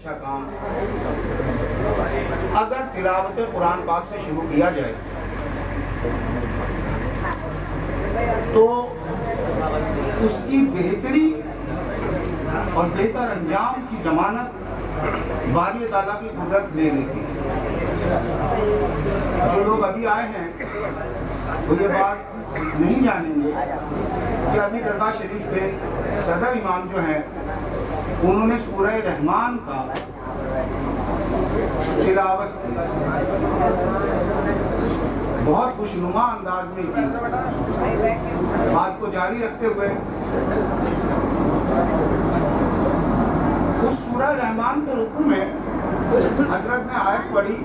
अच्छा काम अगर तिलावत कुरान पाक से शुरू किया जाए तो उसकी बेहतरी और बेहतर अंजाम की जमानत बारी ताला की कुदरत ले लेती है। जो लोग अभी आए हैं वो ये बात नहीं जानेंगे कि अभी दरगाह शरीफ के सदर इमाम जो हैं उन्होंने सूरह रहमान का तिलावत की, बहुत खुशनुमा अंदाज में की। बात को जारी रखते हुए उस सूरह रहमान के रुकू में हजरत ने आयत पढ़ी,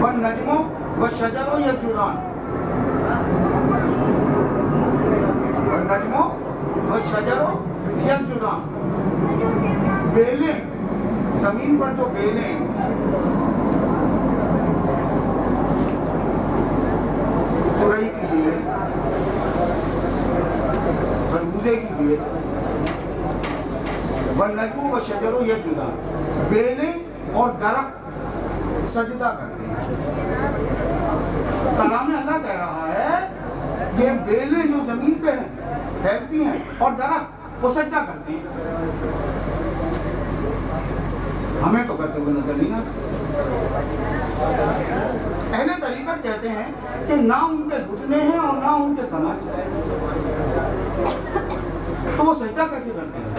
वन नजमो व शजरो यस्जुदान, वन नजमो व शजरो यस्जुदान। बेलें, जमीन पर जो बेलें तुरई की बेल, खरबूजे की बेल, वन नजमो व शजरो यस्जुदान, बेलें और दरख्त सजदा करते हैं। कलाम अल्लाह कह रहा है ये बेलें जो जमीन पे हैं फैलती हैं और दरख्त वो सजदा करती हैं। हमें तो करते हुए नजर नहीं आते। अहले तरीक़त कहते हैं कि ना उनके घुटने हैं और ना उनके कमर, तो वो सजदा कैसे करते हैं?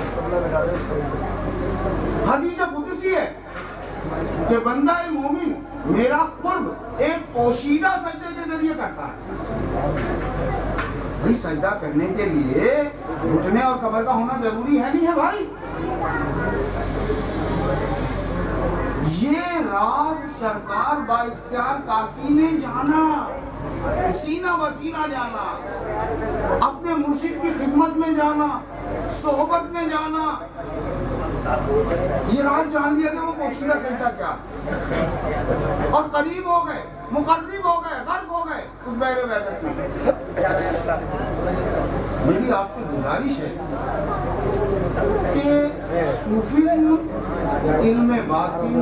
हदीस कुदसी है कि बंदा मोमिन मेरा कुर्ब एक पोशीदा सजदे के जरिए करता है। भाई सजदा करने के लिए घुटने और कमर का होना जरूरी है नहीं है भाई? ये राज सरकार बाइख्तियार काकी ने जाना, सीना बसीना जाना, अपने मुर्शिद की खिदमत में जाना, सोहबत में जाना, ये राज जान लिया कि वो पोशीदा सजदा क्या, और करीब हो गए, मुकर्रिब हो गए, गर्क हो गए उस बहरे वहदत में। मेरी आपसे गुजारिश है कि सूफीज़्म, इल्म बातिन,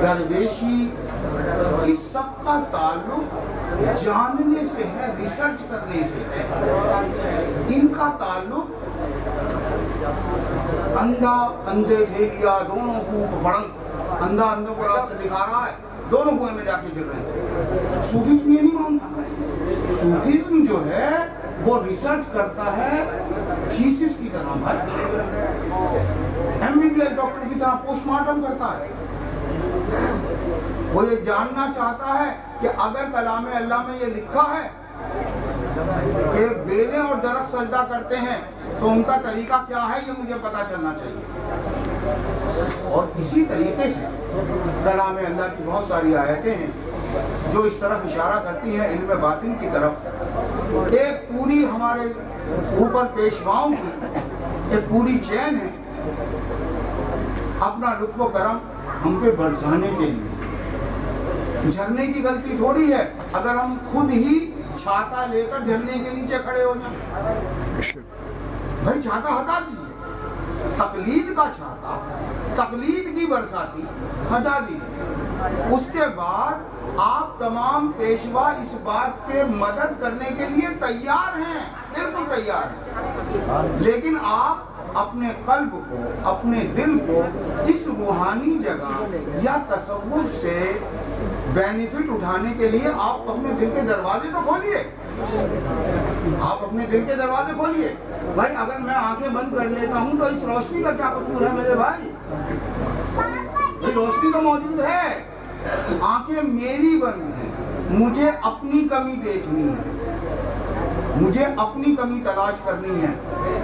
दरवेशी, इस सब का ताल्लुक जानने से है, रिसर्च करने से है। इनका ताल्लुक अंधा अंधे ढेलिया दोनों को बड़ंग, अंधा अंधे को रास्ता दिखा रहा है, दोनों कुएं में जाके गिर रहे हैं। सूफीज़्म ये नहीं मानता। सूफीज़्म जो है वो रिसर्च करता है थीसिस की तरह, MBBS डॉक्टर की तरह पोस्टमार्टम करता है। वो ये जानना चाहता है कि अगर कलाम अल्लाह में ये लिखा है कि बेलें और दरख्त सजदा करते हैं तो उनका तरीका क्या है, ये मुझे पता चलना चाहिए। और इसी तरीके से कलाम अल्लाह की बहुत सारी आयतें हैं जो इस तरफ इशारा करती हैं इल्म बातिन की तरफ। एक पूरी हमारे ऊपर पेशवाओं की एक पूरी चैन है अपना लुत्फ़ करम हम पे बरसाने के लिए। झरने की गलती थोड़ी है अगर हम खुद ही छाता लेकर झरने के नीचे खड़े हो जाए। भाई छाता हटा दीजिए, तकलीद का छाता, तकलीद की बरसाती हटा दीजिए। उसके बाद आप तमाम पेशवा इस बात के मदद करने के लिए तैयार हैं, बिल्कुल तैयार हैं, लेकिन आप अपने कल्ब को, अपने दिल को इस रूहानी जगह या तसव्वुर से बेनिफिट उठाने के लिए आप अपने दिल के दरवाजे तो खोलिए। आप अपने दिल के दरवाजे खोलिए। भाई अगर मैं आंखें बंद कर लेता हूं तो इस रोशनी का क्या कसूर है मेरे भाई? रोशनी तो मौजूद है, आंखें मेरी बंद हैं, मुझे अपनी कमी देखनी है, मुझे अपनी कमी तलाश करनी है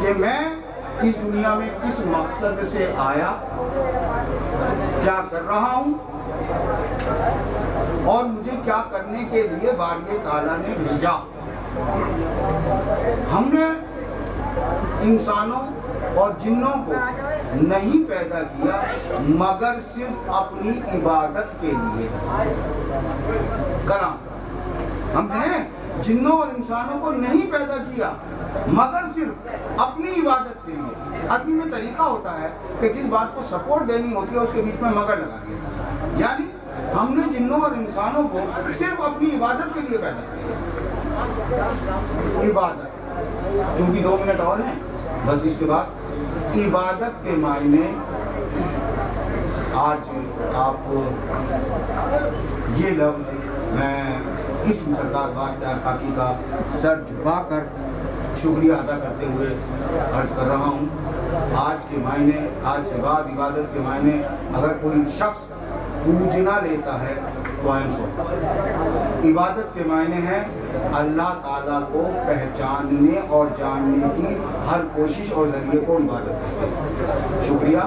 कि मैं इस दुनिया में किस मकसद से आया, क्या कर रहा हूं और मुझे क्या करने के लिए बारी ताला ने भेजा। हमने इंसानों और जिन्नों को नहीं पैदा किया मगर सिर्फ अपनी इबादत के लिए। कलाम, हमने जिन्नों और इंसानों को नहीं पैदा किया मगर सिर्फ अपनी इबादत के लिए। अरबी में तरीका होता है कि जिस बात को सपोर्ट देनी होती है उसके बीच में मगर लगा दिया जाता है। यानी हमने जिन्नों और इंसानों को सिर्फ अपनी इबादत के लिए पैदा किया। इबादत, क्योंकि 2 मिनट और हैं बस, इसके बाद इबादत के मायने आज आप ये लफ्ज़ मैं इस सरकार बादशाह काकी का सर झुकाकर शुक्रिया अदा करते हुए अर्ज कर रहा हूँ। आज के मायने, आज के बाद इबादत के मायने अगर कोई शख्स पूजना लेता है तो आई एम सॉरी। इबादत के मायने हैं अल्लाह ताला को पहचानने और जानने की हर कोशिश और जरिए को इबादत कहते हैं। शुक्रिया।